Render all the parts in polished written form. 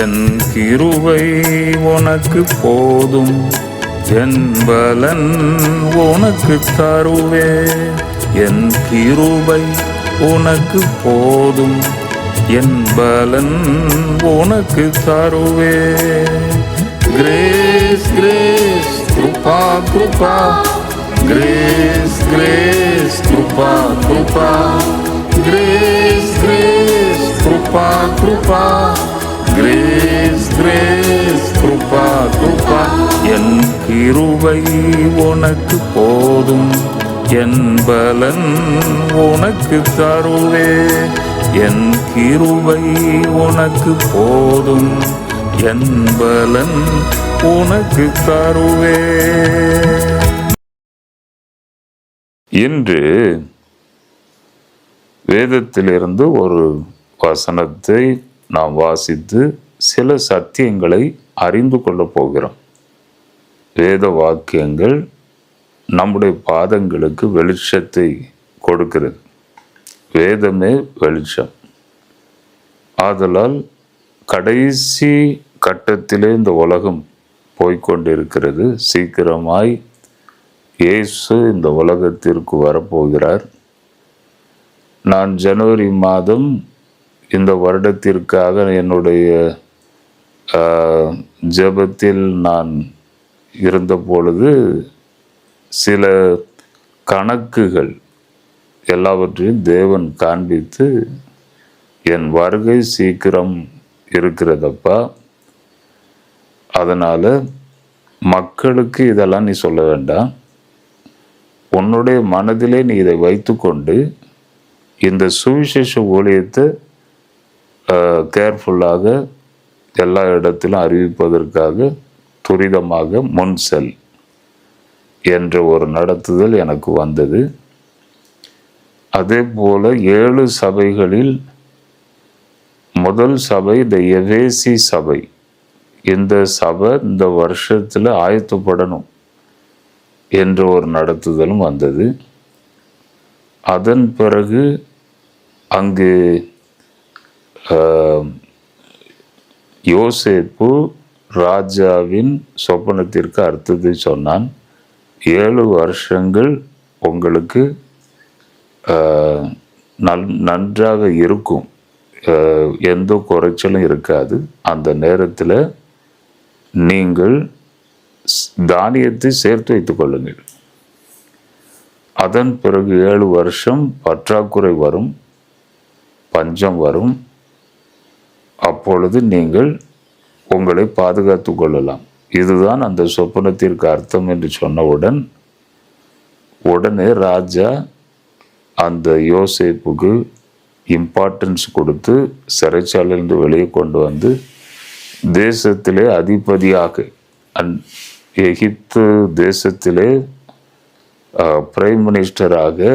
என் கிருபை உனக்கு போதும், என் பலன் உனக்கு தருவே. என் கிருபை உனக்கு போதும், என் பலன் உனக்கு தருவே. கிரேஸ் கிரேஸ் கிருபா கிருபா, கிரேஸ் கிரேஸ் கிருபா கிருபா, கிரேஸ் கிரேஸ் கிருபா கிருபா, கிரேஸ் கிரேஸ் கிருபா கிருபா. என் கிருபை உனக்கு போதும், என் பலன் உனக்கு தருவே. என் கிருபை உனக்கு போதும், என் பலன் உனக்கு தருவே. இன்று வேதத்திலிருந்து ஒரு வசனத்தை நாம் வாசித்து சில சத்தியங்களை அறிந்து கொள்ளப் போகிறோம். வேத வாக்கியங்கள் நம்முடைய பாதங்களுக்கு வெளிச்சத்தை கொடுக்கிறது. வேதமே வெளிச்சம். ஆதலால் கடைசி கட்டத்திலே இந்த உலகம் போய்கொண்டிருக்கிறது. சீக்கிரமாய் இயேசு இந்த உலகத்திற்கு வரப்போகிறார். நான் ஜனவரி மாதம் இந்த வருடத்திற்காக என்னுடைய ஜெபத்தில் நான் இருந்த பொழுது சில கணக்குகள் எல்லாவற்றையும் தேவன் காண்பித்து, என் வருகை சீக்கிரம் இருக்கிறதப்பா, அதனால மக்களுக்கு இதெல்லாம் நீ சொல்ல வேண்டாம், உன்னுடைய மனதிலே நீ இதை வைத்துக்கொண்டு இந்த சுவிசேஷ ஊழியத்தை கேர்ஃபுல்லாக எல்லா இடத்திலும் அறிவிப்பதற்காக துரிதமாக முன் செல் என்ற ஒரு நடத்துதல் எனக்கு வந்தது. அதே போல 7 சபைகளில் முதல் சபை இந்த எபேசி சபை. இந்த சபை இந்த வருஷத்துல ஆயத்தப்படணும் என்ற ஒரு நடத்துதலும் வந்தது. அதன் பிறகு அங்கு யோசேப்பு ராஜாவின் சொப்பனத்திற்கு அர்த்தத்தை சொன்னான். 7 வருஷங்கள் உங்களுக்கு நன்றாக இருக்கும், எந்த குறைச்சலும் இருக்காது. அந்த நேரத்தில் நீங்கள் தானியத்தை சேர்த்து வைத்துக் கொள்ளுங்கள். அதன் பிறகு 7 வருஷம் பற்றாக்குறை வரும், பஞ்சம் வரும். அப்பொழுது நீங்கள் உங்களை பாதுகாத்து கொள்ளலாம். இதுதான் அந்த சொப்பனத்திற்கு அர்த்தம் என்று சொன்னவுடன் உடனே ராஜா அந்த யோசேப்புக்கு இம்பார்ட்டன்ஸ் கொடுத்து சிறைச்சாலையிலிருந்து வெளியே கொண்டு வந்து தேசத்திலே அதிபதியாக, எகிப்து தேசத்திலே பிரைம் மினிஸ்டராக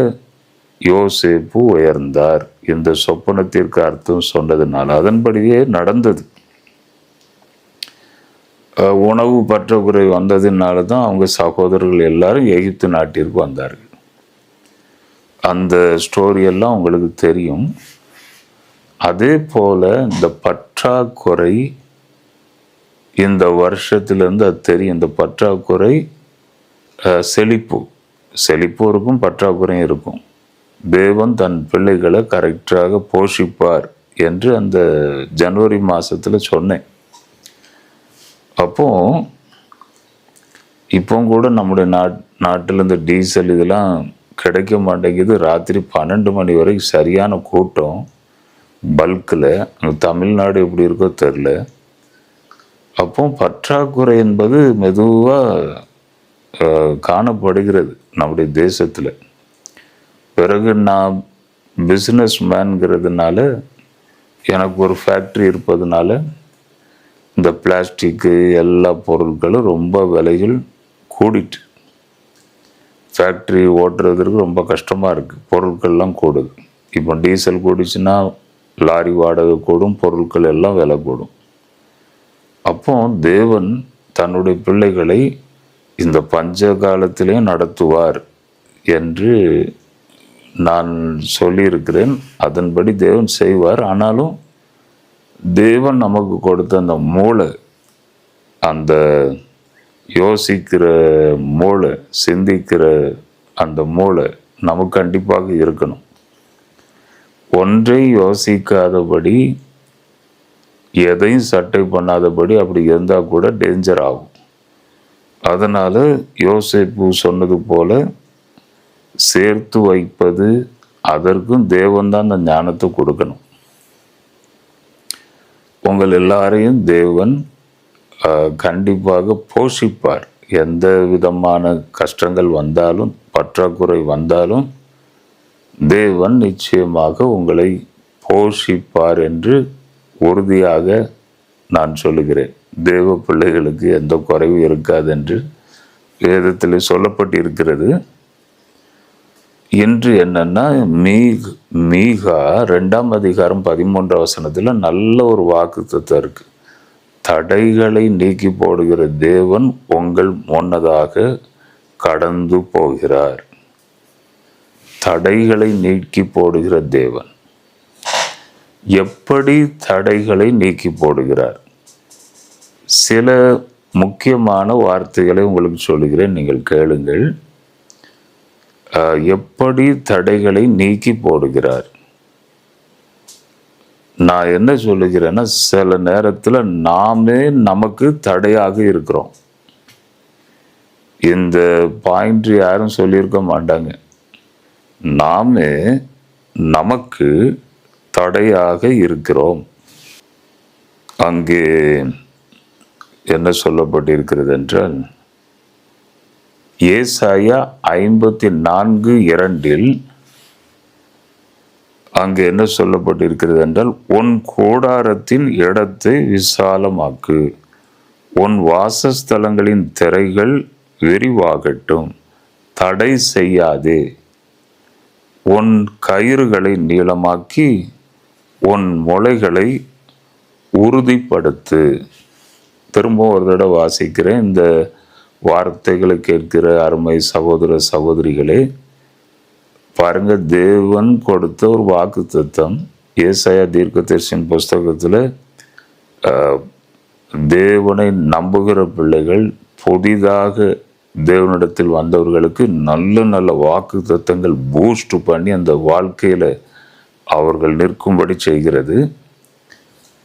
யோசேப்பு உயர்ந்தார். இந்த சொப்பனத்திற்கு அர்த்தம் சொன்னதுனால அதன்படியே நடந்தது. உணவு பற்றாக்குறை வந்ததுனால தான் அவங்க சகோதரர்கள் எல்லாரும் எகிப்து நாட்டிற்கு வந்தார்கள். அந்த ஸ்டோரியெல்லாம் உங்களுக்கு தெரியும். அதே போல இந்த பற்றாக்குறை இந்த வருஷத்திலிருந்து அது தெரியும். இந்த பற்றாக்குறை செழிப்பு இருக்கும், பற்றாக்குறையும் இருக்கும். தேவன் தன் பிள்ளைகளை கரெக்டாக போஷிப்பார் என்று அந்த ஜனவரி மாதத்தில் சொன்னேன். அப்போ இப்போ கூட நம்முடைய நாட்டில் இந்த டீசல் இதெல்லாம் கிடைக்க மாட்டேங்குது. ராத்திரி 12 மணி வரைக்கும் சரியான கூட்டம் பல்கில். தமிழ்நாடு எப்படி இருக்கோ தெரில. அப்போ பற்றாக்குறை என்பது மெதுவாக காணப்படுகிறது நம்முடைய தேசத்தில். பிறகு நான் பிஸ்னஸ் மேன்கிறதுனால, எனக்கு ஒரு ஃபேக்ட்ரி இருப்பதுனால இந்த பிளாஸ்டிக்கு எல்லா பொருட்களும் ரொம்ப விலைகள் கூடிட்டு, ஃபேக்ட்ரி ஓட்டுறதுக்கு ரொம்ப கஷ்டமாக இருக்குது. பொருட்கள்லாம் கூடுது. இப்போ டீசல் கூடிச்சுன்னா லாரி வாடகை கூடும், பொருட்கள் எல்லாம் விலை கூடும். அப்போ தேவன் தன்னுடைய பிள்ளைகளை இந்த பஞ்ச காலத்திலே நடத்துவார் என்று நான் சொல்லியிருக்கிறேன். அதன்படி தேவன் செய்வார். ஆனாலும் தேவன் நமக்கு கொடுத்த அந்த மூளை, அந்த யோசிக்கிற மூளை, சிந்திக்கிற அந்த மூளை நமக்கு கண்டிப்பாக இருக்கணும். ஒன்றை யோசிக்காதபடி, எதையும் சட்டை பண்ணாதபடி அப்படி இருந்தால் கூட டேஞ்சர் ஆகும். அதனால யோசேப்பு சொன்னது போல சேர்த்து வைப்பது, அதற்கும் தேவன் தான் அந்த ஞானத்தை கொடுக்கணும். உங்கள் எல்லாரையும் தேவன் கண்டிப்பாக போஷிப்பார். எந்த விதமான கஷ்டங்கள் வந்தாலும், பற்றாக்குறை வந்தாலும் தேவன் நிச்சயமாக உங்களை போஷிப்பார் என்று உறுதியாக நான் சொல்லுகிறேன். தேவ பிள்ளைகளுக்கு எந்த குறைவும் இருக்காது என்று வேதத்தில் சொல்லப்பட்டிருக்கிறது. இன்று என்னன்னா, மீகா 2ஆம் அதிகாரம் 13ஆம் வசனத்தில் நல்ல ஒரு வாக்குத்தத்தம் இருக்கு. தடைகளை நீக்கி போடுகிற தேவன் உங்கள் முன்னதாக கடந்து போகிறார். தடைகளை நீக்கி போடுகிற தேவன் எப்படி தடைகளை நீக்கி போடுகிறார்? சில முக்கியமான வார்த்தைகளை உங்களுக்கு சொல்லுகிறேன், நீங்கள் கேளுங்கள். எப்படி தடைகளை நீக்கி போடுகிறார்? நான் என்ன சொல்லுகிறேன்னா, சில நேரத்தில் நாமே நமக்கு தடையாக இருக்கிறோம். இந்த பாயிண்ட் யாரும் சொல்லியிருக்க மாட்டாங்க. நாமே நமக்கு தடையாக இருக்கிறோம். அங்கே என்ன சொல்லப்பட்டிருக்கிறது என்றால், ஏசாயா 54:2 அங்கே என்ன சொல்லப்பட்டிருக்கிறது என்றால், உன் கூடாரத்தின் இடத்தை விசாலமாக்கு, உன் வாசஸ்தலங்களின் திரைகள் விரிவாகட்டும், தடை செய்யாதே, உன் கயிறுகளை நீளமாக்கி உன் முளைகளை உறுதிப்படுத்து. திரும்ப ஒரு தடவை வாசிக்கிறேன். இந்த வார்த்தைகளை கேட்கிற அருமை சகோதர சகோதரிகளே, பாருங்க, தேவன் கொடுத்த ஒரு வாக்குத்தத்தம். ஏசாயா தீர்க்கதரிசியின் புஸ்தகத்தில் தேவனை நம்புகிற பிள்ளைகள், புதிதாக தேவனிடத்தில் வந்தவர்களுக்கு நல்ல நல்ல வாக்குத்தத்தங்கள் பூஸ்ட் பண்ணி அந்த வாழ்க்கையில் அவர்கள் நிற்கும்படி செய்கிறது.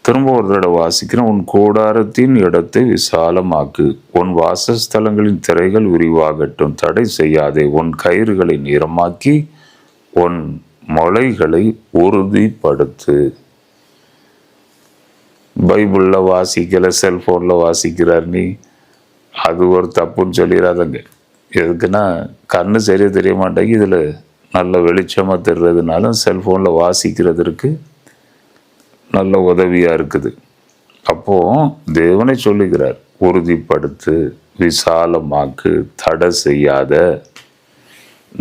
திரும்ப ஒரு தடவை வாசிக்கிறேன். உன் கூடாரத்தின் இடத்தை விசாலமாக்கு, உன் வாசஸ்தலங்களின் திரைகள் விரிவாகட்டும், தடை செய்யாதே, உன் கயிறுகளை நீளமாக்கி உன் முளைகளை உறுதிப்படுத்து. பைபிளில் வாசிக்கல, செல்போனில் வாசிக்கிறார் நீ, அது ஒரு தப்புன்னு சொல்லிடாதங்க. எதுக்குன்னா, கண்ணு சரியாக தெரிய மாட்டேங்க, இதில் நல்ல வெளிச்சமாக தெரிறதுனால செல்ஃபோனில் வாசிக்கிறதுக்கு நல்ல உதவியாக இருக்குது. அப்போது தேவனை சொல்லுகிறார், உறுதிப்படுத்து, விசாலமாக்கு, தடை செய்யாத.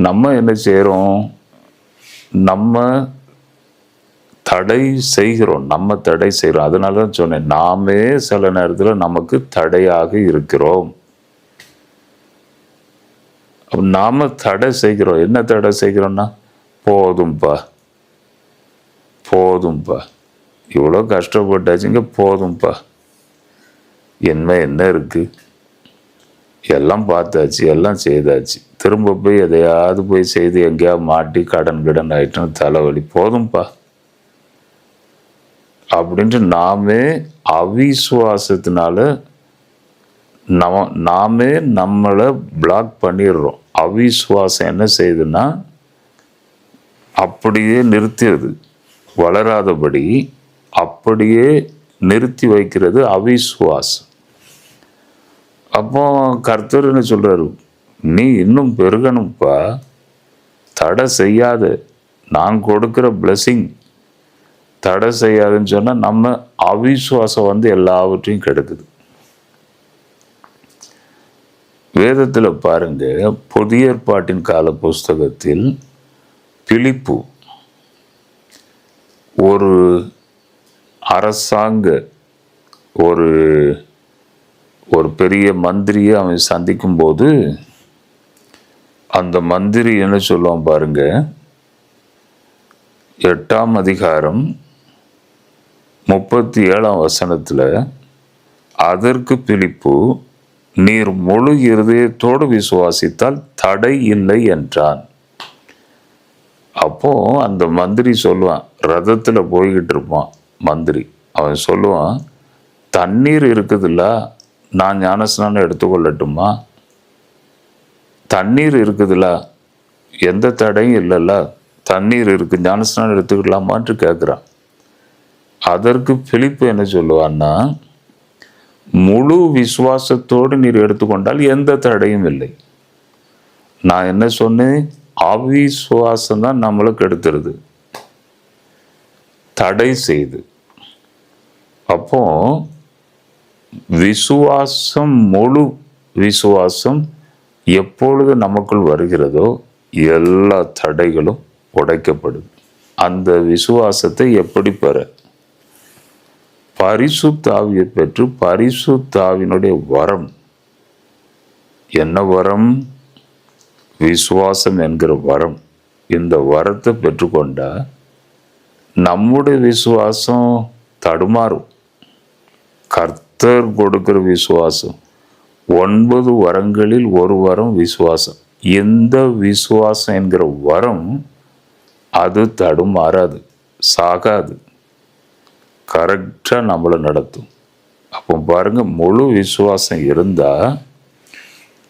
நம்ம என்ன செய்கிறோம்? நம்ம தடை செய்கிறோம். அதனால தான் சொன்னேன், நாமே சில நேரத்தில் நமக்கு தடையாக இருக்கிறோம். நாம தடை செய்கிறோம். என்ன தடை செய்கிறோம்னா, போதும்பா, இவ்வளோ கஷ்டப்பட்டாச்சுங்க, போதும்பா, என்ன இருக்கு, எல்லாம் பார்த்தாச்சு, எல்லாம் செய்தாச்சு, திரும்ப போய் எதையாவது போய் செய்து எங்கேயாவது மாட்டி கடன் ஆயிட்டுன்னு தலைவலி, போதும்பா அப்படின்ட்டு நாமே அவிசுவாசத்தினால நாமே நம்மளை பிளாக் பண்ணிடுறோம். அவிசுவாசம் என்ன செய்யுதுன்னா, அப்படியே நிறுத்திடுது, வளராதபடி அப்படியே நிறுத்தி வைக்கிறது அவிசுவாசம். அப்போ கர்த்தர் என்ன சொல்றாரு, நீ இன்னும் பெருகணும்ப்பா, தடை செய்யாத, நான் கொடுக்கிற பிளெஸிங் தடை செய்யாதுன்னு சொன்னா நம்ம அவிசுவாசம் எல்லாவற்றையும் கெடுக்குது. வேதத்தில் பாருங்க, புதிய ஏற்பாட்டின் கால புஸ்தகத்தில் பிலிப்பு ஒரு அரசாங்க ஒரு பெரிய மந்திரியை அவன் சந்திக்கும் போது, அந்த மந்திரி என்ன சொல்லுவான் பாருங்க, 8ஆம் அதிகாரம் 37ஆம் வசனத்துல, அதற்கு பிலிப்பு, நீர் முழு இருதயத்தோடு விசுவாசித்தால் தடை இல்லை என்றான். அப்போ அந்த மந்திரி சொல்லுவான், ரதத்துல போய்கிட்டு இருப்பான் மந்திரி, அவன் சொல்லுவான், தண்ணீர் இருக்குதுல்ல, நான் ஞானஸ்நானம் எடுத்துக்கொள்ளட்டுமா? தண்ணீர் இருக்குதுல்ல, எந்த தடையும் இல்லைல்ல, தண்ணீர் இருக்கு, ஞானஸ்நானம் எடுத்துக்கலாமான்னு கேட்குறான். அதற்கு பிலிப்பு என்ன சொல்லுவான்னா, முழு விசுவாசத்தோடு நீர் எடுத்துக்கொண்டால் எந்த தடையும் இல்லை. நான் என்ன சொன்னேன்? அவிசுவாசம் தான் நம்மளுக்கு எடுத்துருது, தடை செய்து. அப்போ விசுவாசம், முழு விசுவாசம் எப்பொழுது நமக்குள் வருகிறதோ எல்லா தடைகளும் உடைக்கப்படுது. அந்த விசுவாசத்தை எப்படி பெற? பரிசுத்த ஆவியை பெற்று, பரிசுத்த ஆவியினுடைய வரம். என்ன வரம்? விசுவாசம் என்கிற வரம். இந்த வரத்தை பெற்றுக்கொண்டா நம்முடைய விசுவாசம் தடுமாறும். கர்த்தர் கொடுக்கிற விசுவாசம் 9 வரங்களில் ஒரு வரம் விசுவாசம். இந்த விசுவாசம் என்கிற வரம் அது தடுமாறாது, சாகாது, கரெக்டா நம்மளை நடத்தும். அப்போ பாருங்க, முழு விசுவாசம் இருந்தா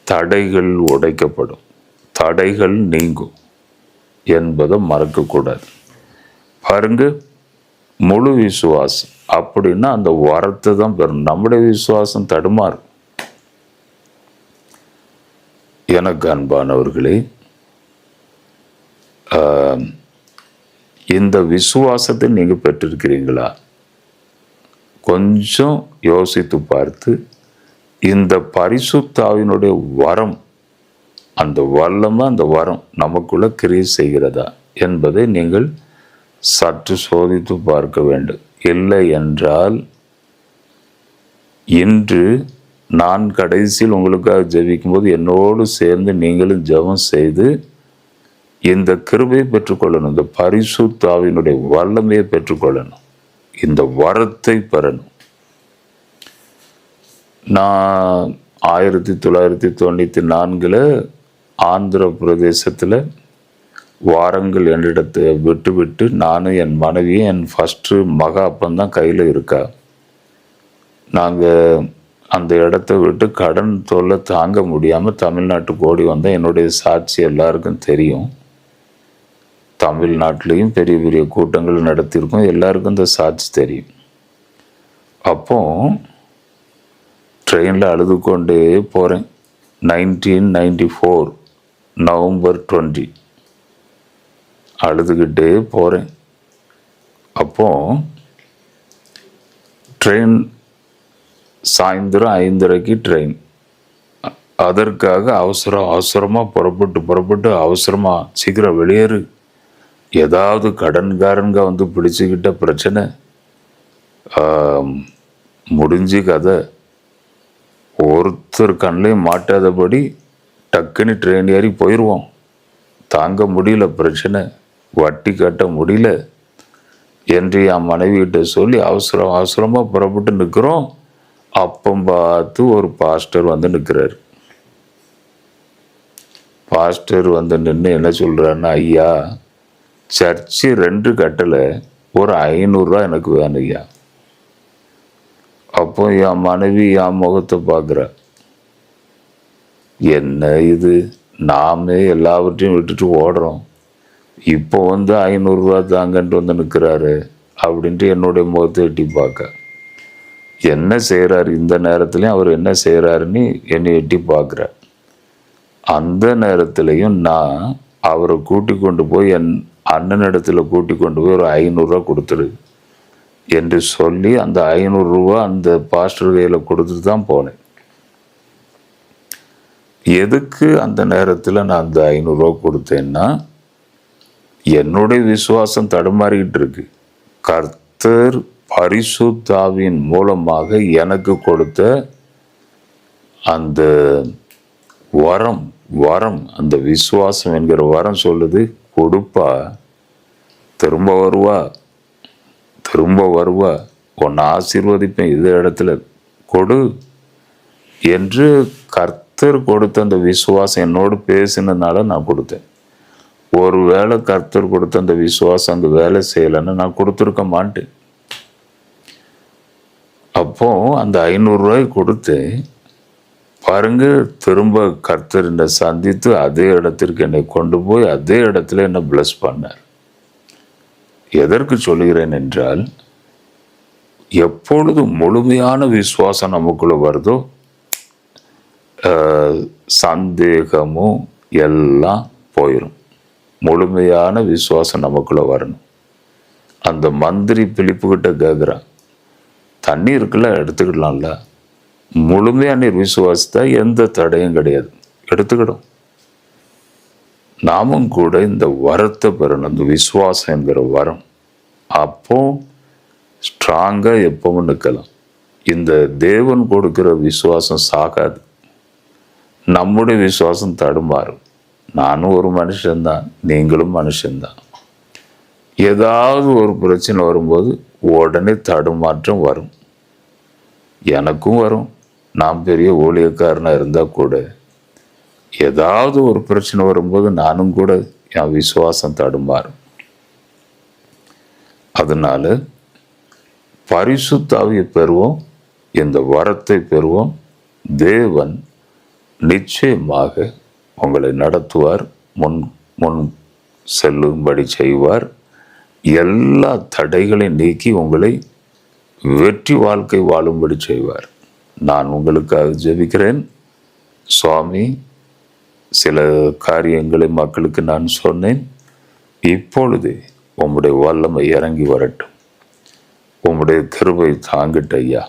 தடைகள் உடைக்கப்படும், தடைகள் நீங்கும் என்பதை மறக்கக்கூடாது. பாருங்க, முழு விசுவாசம் அப்படின்னா அந்த வரத்தை தான் பெறும். நம்முடைய விசுவாசம் தடுமாறும். எனக்கு அன்பானவர்களே, இந்த விசுவாசத்தை நீங்க பெற்றிருக்கிறீங்களா? கொஞ்சம் யோசித்து பார்த்து, இந்த பரிசுத்த ஆவியினுடைய வரம், அந்த வல்லமை, அந்த வரம் நமக்குள்ள கிரியை செய்கிறதா என்பதை நீங்கள் சற்று சோதித்து பார்க்க வேண்டும். இல்லை என்றால் இன்று நான் கடைசியில் உங்களுக்காக ஜெபிக்கும் போது என்னோடு சேர்ந்து நீங்களும் ஜெபம் செய்து இந்த கிருபையை பெற்றுக்கொள்ளணும், இந்த பரிசுத்த ஆவியினுடைய வல்லமையை பெற்றுக்கொள்ளணும், இந்த வரத்தை பெறணும். நான் 1994 ஆந்திர பிரதேசத்தில் வாரங்கள் என்னிடத்தை விட்டு நானும் என் மனைவியும் என் ஃபஸ்ட்டு மகா அப்பந்தான் கையில் இருக்கா. நாங்கள் அந்த இடத்த விட்டு கடன் தொல்லை தாங்க முடியாமல் தமிழ்நாட்டுக்கு ஓடி வந்தேன். என்னுடைய சாட்சி எல்லாருக்கும் தெரியும். தமிழ்நாட்டிலையும் பெரிய பெரிய கூட்டங்கள் நடத்தியிருக்கோம், எல்லாருக்கும் இந்த சாட்சி தெரியும். அப்போ ட்ரெயினில் அழுது கொண்டே போகிறேன். 1994 நவம்பர் 20 அழுதுகிட்டே போகிறேன். அப்போ ட்ரெயின் சாயந்தரம் 5:30 ட்ரெயின். அதற்காக அவசரமாக புறப்பட்டு அவசரமாக சீக்கிரம் வெளியேறு, ஏதாவது கடன்காரங்க வந்து பிடிச்சிக்கிட்ட பிரச்சனை, முடிஞ்சு கதை, ஒருத்தர் கண்ணையும் மாட்டாதபடி டக்குன்னு ட்ரெயின் ஏறி போயிடுவோம், தாங்க முடியல பிரச்சனை, வட்டி கட்ட முடியல என்று என் மனைவிகிட்ட சொல்லி அவசரமாக புறப்பட்டு நிற்கிறோம். அப்போ பார்த்து ஒரு பாஸ்டர் வந்து நிற்கிறார். பாஸ்டர் வந்து நின்று என்ன சொல்கிறாருன்னா, ஐயா சர்ச்சு 2 கட்டலை, ஒரு 500 ரூபா எனக்கு வேணும் ஐயா. அப்போ என் மனைவி என் முகத்தை பார்க்குற, என்ன இது, நாமே எல்லாவற்றையும் விட்டுட்டு ஓடுறோம், இப்போ வந்து 500 ரூபா தாங்கன்ட்டு வந்து நிற்கிறாரு அப்படின்ட்டு என்னுடைய முகத்தை எட்டி பார்க்க, என்ன செய்கிறாரு இந்த நேரத்துலையும் அவர் என்ன செய்கிறாருன்னு என்னை எட்டி பார்க்குற. அந்த நேரத்துலையும் நான் அவரை கூட்டி கொண்டு போய் என் அண்ணனிடத்துல கூட்டி கொண்டு போய் ஒரு 500 ரூபா கொடுத்துரு என்று சொல்லி அந்த 500 ரூபா அந்த பாஸ்டர் கையில் கொடுத்துட்டு தான் போனேன். எதுக்கு அந்த நேரத்தில் நான் அந்த 500 ரூபா கொடுத்தேன்னா, என்னுடைய விசுவாசம் தடுமாறிக்கிட்டு இருக்கு. கர்த்தர் பரிசுத்த ஆவியின் மூலமாக எனக்கு கொடுத்த அந்த வரம் அந்த விசுவாசம் என்கிற வரம் சொல்லுது, கொடுப்பா திரும்ப வருவா. உன்னை ஆசீர்வதிப்பேன், இது இடத்துல கொடு என்று கர்த்தர் கொடுத்த அந்த விசுவாசம் என்னோடு பேசினதுனால நான் கொடுத்தேன். ஒருவேளை கர்த்தர் கொடுத்த அந்த விசுவாசம் அங்கே வேலை செய்யலைன்னு நான் கொடுத்துருக்க மாட்டேன். அப்போ அந்த 500 ரூபாய் கொடுத்து பாருங்க, திரும்ப கர்த்தர் என்னை சந்தித்து அதே இடத்திற்கு என்னை கொண்டு போய் அதே இடத்துல என்னை பிளஸ் பண்ணார். எதற்கு சொல்கிறேன் என்றால், எப்பொழுது முழுமையான விசுவாசம் நமக்குள்ள வருதோ சந்தேகமும் எல்லாம் போயிடும். முழுமையான விசுவாசம் நமக்குள்ள வரணும். அந்த மந்திரி பிலிப்புகிட்ட கேட்குறான், தண்ணி இருக்குல்ல எடுத்துக்கிடலாம்ல, முழுமையான நீர் விசுவாசித்தா எந்த தடையும் கிடையாது, எடுத்துக்கிடும். நாமும் கூட இந்த வரத்தை பெறணும், இந்த விசுவாசம் என்கிற வரம். அப்போ ஸ்ட்ராங்காக எப்பவும் நிற்கலாம். இந்த தேவன் கொடுக்கிற விசுவாசம் சாகாது. நம்முடைய விசுவாசம் தடுமாறும். நானும் ஒரு மனுஷன்தான், நீங்களும் மனுஷன்தான். ஏதாவது ஒரு பிரச்சனை வரும்போது உடனே தடுமாற்றம் வரும். எனக்கும் வரும். நான் பெரிய ஊழியக்காரனாக இருந்தால் கூட ஏதாவது ஒரு பிரச்சனை வரும்போது நானும் கூட என் விசுவாசம் தடுமாறும். அதனால பரிசுத்த ஆவியை பெறுவோம், இந்த வரத்தை பெறுவோம். தேவன் நிச்சயமாக உங்களை நடத்துவார், முன் செல்லும்படி செய்வார். எல்லா தடைகளையும் நீக்கி உங்களை வெற்றி வாழ்க்கை வாழும்படி செய்வார். நான் உங்களுக்காக ஜெபிக்கிறேன். சுவாமி, சில காரியங்களை மக்களுக்கு நான் சொன்னேன். இப்பொழுது உம்முடைய வல்லமை இறங்கி வரட்டும். உம்முடைய கிருபை தாங்கிட்ட ஐயா.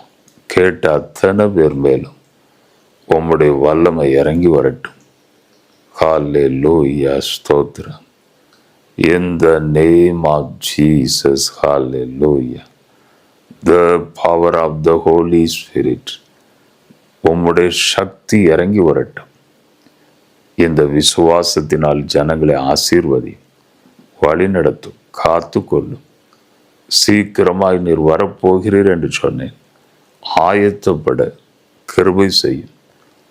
கேட்ட அத்தனை பேர் மேலும் உம்முடைய வல்லமை இறங்கி வரட்டும். ஹல்லேலூயா, ஸ்தோத்திரம். In the name of Jesus, hallelujah. The power of the Holy Spirit. உம்முடைய சக்தி இறங்கி வரட்டும். இந்த விசுவாசத்தினால் ஜனங்களை ஆசீர்வதி, வழிநடத்தும், காத்து கொள்ளும். சீக்கிரமாய் நீர் வரப்போகிறீர் என்று சொன்னேன். ஆயத்தப்பட கிருபை செய்யும்.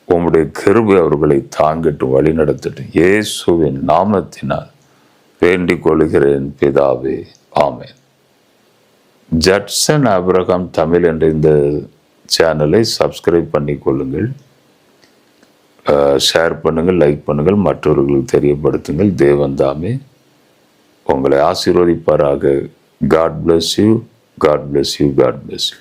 உம்முடைய கிருபை அவர்களை தாங்கட்டும், வழி நடத்தட்டும். இயேசுவின் நாமத்தினால் வேண்டிக் கொள்கிறேன் பிதாவே, ஆமென். ஜட்சன் ஆபிரகாம் தமிழ் என்ற இந்த சேனலை சப்ஸ்கிரைப் பண்ணி கொள்ளுங்கள். ஷேர் பண்ணுங்கள், லைக் பண்ணுங்கள், மற்றவர்களுக்கு தெரியப்படுத்துங்கள். தேவன் தாமே உங்களை ஆசீர்வதிப்பாராக. God bless you. God bless you. God bless you.